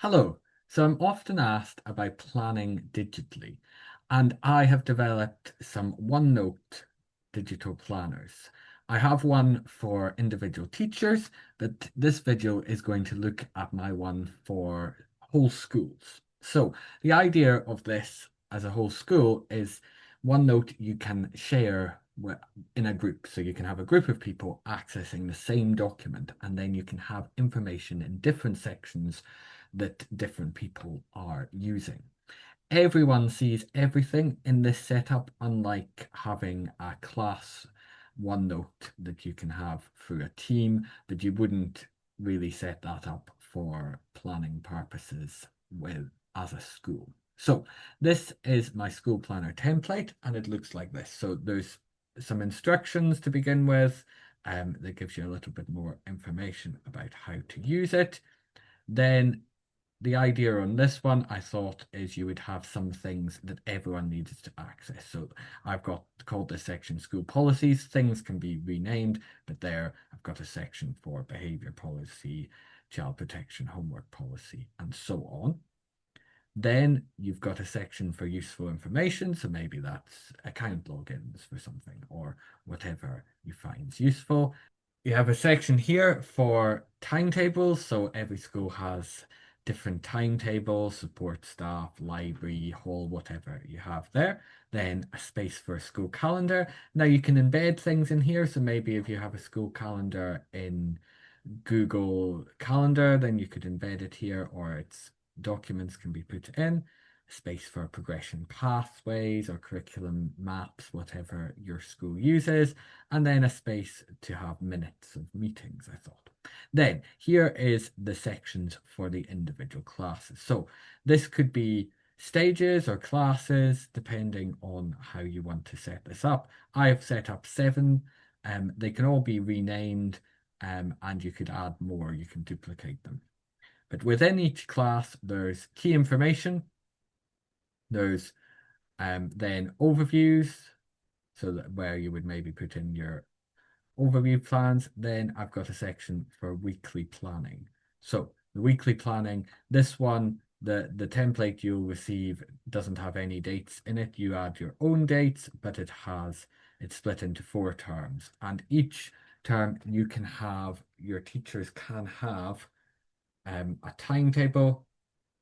Hello. So I'm often asked about planning digitally, and I have developed some OneNote digital planners. I have one for individual teachers, but this video is going to look at my one for whole schools. So the idea of this as a whole school is OneNote you can share in a group. So you can have a group of people accessing the same document, and then you can have information in different sections that different people are using. Everyone sees everything in this setup, unlike having a class OneNote that you can have through a team, that you wouldn't really set that up for planning purposes with as a school. So this is my school planner template, and it looks like this. So there's some instructions to begin with, that gives you a little bit more information about how to use it. Then the idea on this one, I thought, is you would have some things that everyone needs to access. So I've got called this section school policies. Things can be renamed, but there I've got a section for behavior policy, child protection, homework policy, and so on. Then you've got a section for useful information. So maybe that's account logins for something or whatever you find useful. You have a section here for timetables. So every school has different timetables, support staff, library, hall, whatever you have there. Then a space for a school calendar. Now you can embed things in here. So maybe if you have a school calendar in Google Calendar, then you could embed it here, or its documents can be put in. Space for progression pathways or curriculum maps, whatever your school uses, and then a space to have minutes of meetings, I thought. Then here is the sections for the individual classes. So this could be stages or classes, depending on how you want to set this up. I've set up 7. They can all be renamed, and you could add more, you can duplicate them. But within each class, there's key information, there's then overviews, so that where you would maybe put in your overview plans. Then I've got a section for weekly planning. So the weekly planning, this one, the template you'll receive doesn't have any dates in it. You add your own dates, but it's split into 4 terms. And each term you can have, your teachers can have a timetable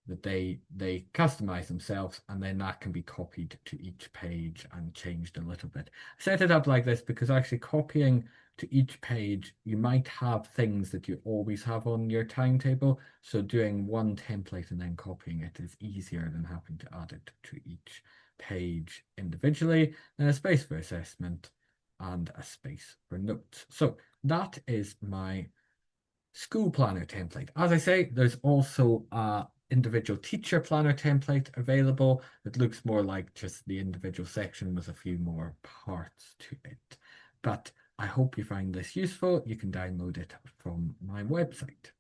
that they customize themselves, and then that can be copied to each page and changed a little bit. I set it up like this because actually copying to each page, you might have things that you always have on your timetable. So doing one template and then copying it is easier than having to add it to each page individually. Then a space for assessment and a space for notes. So that is my school planner template. As I say, there's also a individual teacher planner template available that looks more like just the individual section with a few more parts to it. But I hope you find this useful. You can download it from my website.